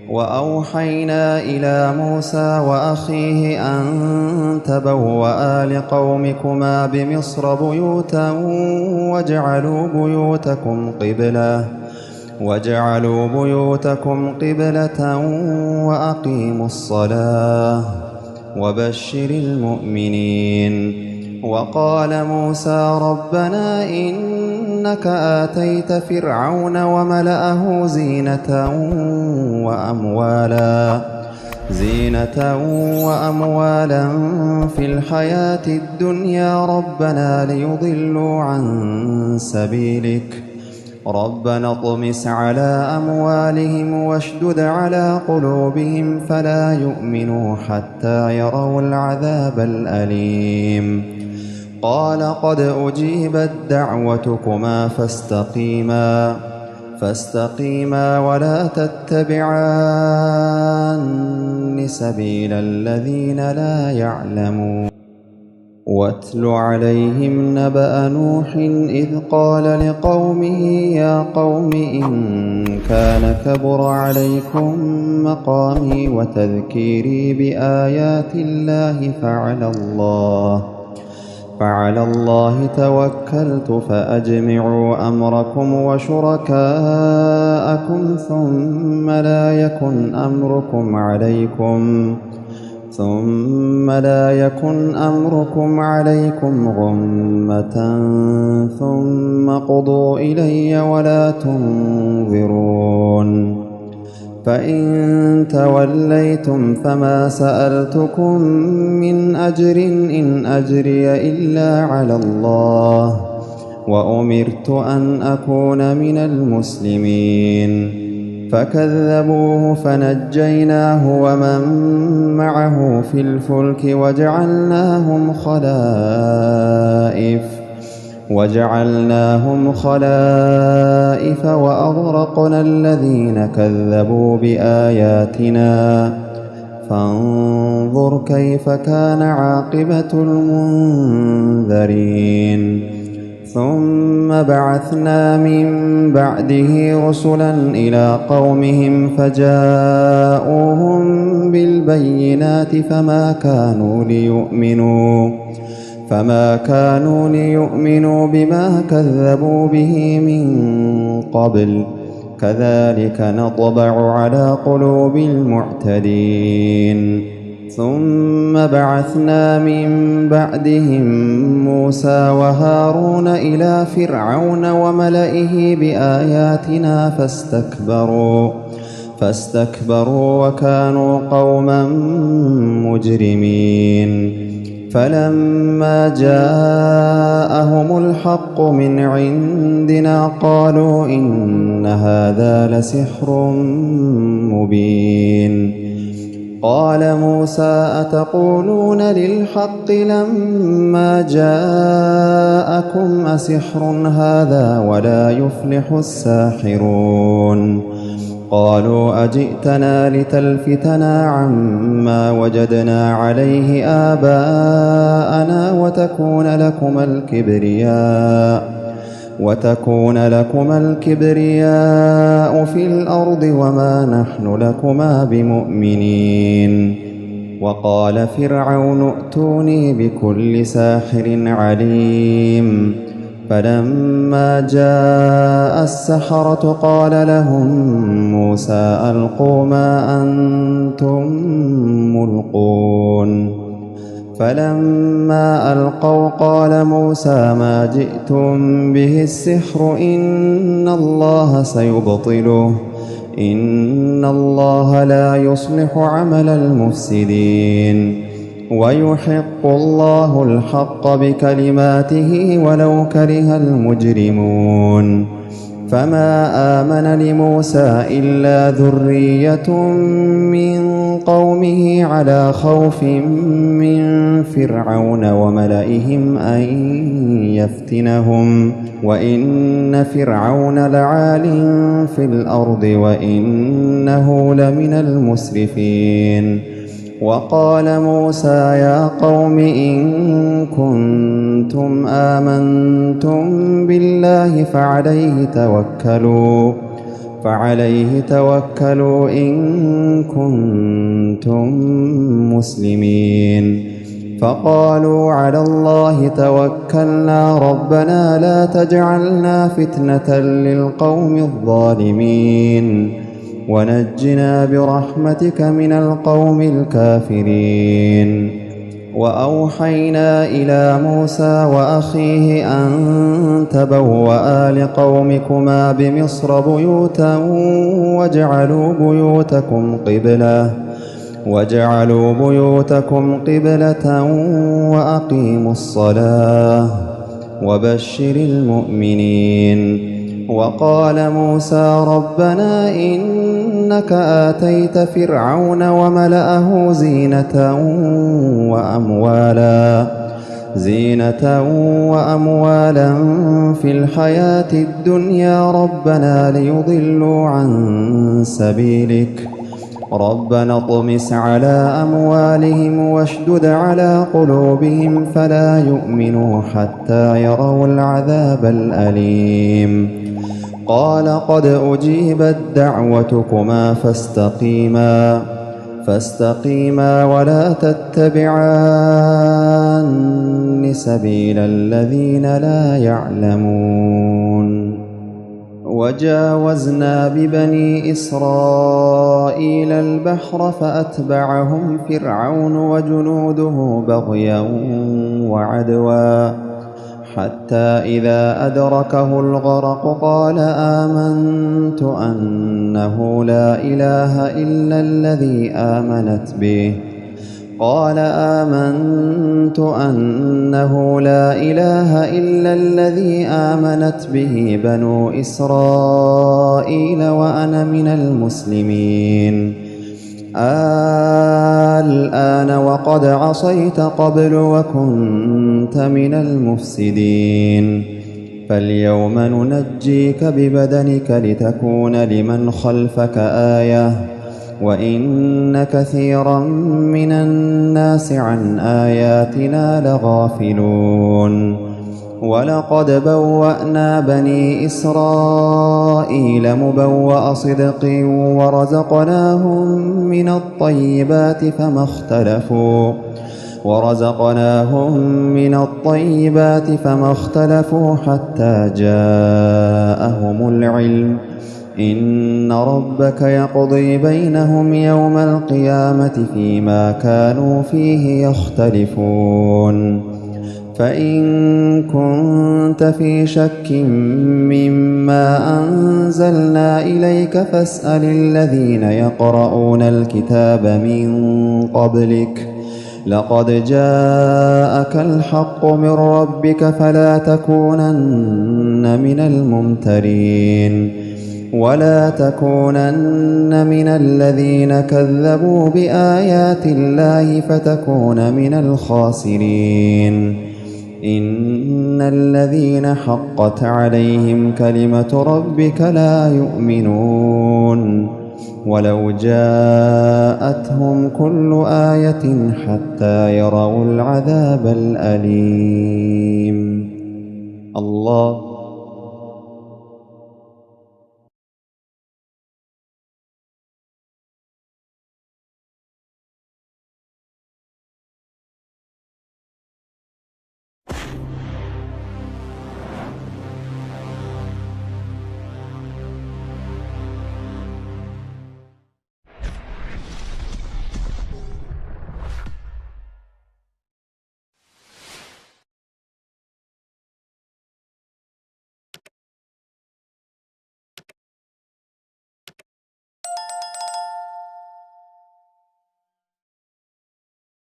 وأوحينا إلى موسى وأخيه أن تبوأ لقومكما بمصر بيوتا واجعلوا بيوتكم قبلة وأقيموا الصلاة وبشر المؤمنين. وقال موسى ربنا إنك آتيت فرعون وملأه زينة وأموالا في الحياة الدنيا ربنا ليضلوا عن سبيلك ربنا اطمس على أموالهم واشدد على قلوبهم فلا يؤمنوا حتى يروا العذاب الأليم. قال قد أجيبت دعوتكما فاستقيما ولا تتبعان سبيل الذين لا يعلمون. واتل عليهم نبأ نوح إذ قال لقومه يا قوم إن كان كبر عليكم مقامي وتذكيري بآيات الله فعلى الله توكلت فأجمعوا أمركم وشركاءكم ثم لا يكن أمركم عليكم غمة ثم قضوا إلي ولا تنظرون. فإن توليتم فما سألتكم من أجر إن أجري إلا على الله وأمرت أن أكون من المسلمين. فكذبوه فنجيناه ومن معه في الفلك وجعلناهم خلائف وأغرقنا الذين كذبوا بآياتنا فانظر كيف كان عاقبة المنذرين. ثم بعثنا من بعده رسلا إلى قومهم فجاءوهم بالبينات فما كانوا ليؤمنوا بما كذبوا به من قبل كذلك نطبع على قلوب المعتدين. ثم بعثنا من بعدهم موسى وهارون إلى فرعون وملئه بآياتنا فاستكبروا وكانوا قوما مجرمين. فلما جاءهم الحق من عندنا قالوا إن هذا لسحر مبين. قال موسى أتقولون للحق لما جاءكم أسحر هذا ولا يفلح الساحرون. قالوا أجئتنا لتلفتنا عما وجدنا عليه آباءنا وتكون لكما الكبرياء في الأرض وما نحن لكما بمؤمنين. وقال فرعون ائتوني بكل ساحر عليم. فلما جاء السحرة قال لهم موسى ألقوا ما أنتم ملقون. فلما ألقوا قال موسى ما جئتم به السحر إن الله سيبطله إن الله لا يصلح عمل المفسدين ويحق الله الحق بكلماته ولو كره المجرمون. فما آمن لموسى إلا ذرية من قومه على خوف من فرعون وملئهم أن يفتنهم وإن فرعون لعال في الأرض وإنه لمن المسرفين. وقال موسى يا قوم إن كنتم آمنتم بالله فعليه توكلوا إن كنتم مسلمين. فقالوا على الله توكلنا ربنا لا تجعلنا فتنة للقوم الظالمين ونجنا برحمتك من القوم الكافرين. وأوحينا إلى موسى وأخيه أن تبوأ لقومكما بمصر بيوتا واجعلوا بيوتكم قبلة وأقيموا الصلاة وبشر المؤمنين. وقال موسى ربنا إنك آتيت فرعون وملأه زينة وأموالا في الحياة الدنيا ربنا ليضلوا عن سبيلك ربنا اطمس على أموالهم واشدد على قلوبهم فلا يؤمنوا حتى يروا العذاب الأليم. قال قد أجيبت دعوتكما فاستقيما ولا تتبعان سبيل الذين لا يعلمون. وجاوزنا ببني إسرائيل البحر فأتبعهم فرعون وجنوده بغيا وعدوا حتى إذا أدركه الغرق قال آمنت أنه لا إله إلا الذي آمنت به بنو إسرائيل وأنا من المسلمين. الآن وقد عصيت قبل وكنت من المفسدين. فاليوم ننجيك ببدنك لتكون لمن خلفك آية وإن كثيرا من الناس عن آياتنا لغافلون. ولقد بوأنا بني إسرائيل مبوأ صدق ورزقناهم من الطيبات فما اختلفوا حتى جاءهم العلم إن ربك يقضي بينهم يوم القيامة فيما كانوا فيه يختلفون. فإن كنت في شك مما أنزلنا إليك فاسأل الذين يقرؤون الكتاب من قبلك لقد جاءك الحق من ربك فلا تكونن من الممترين ولا تكونن من الذين كذبوا بآيات الله فتكون من الخاسرين. إن الذين حقت عليهم كلمة ربك لا يؤمنون ولو جاءتهم كل آية حتى يروا العذاب الأليم. الله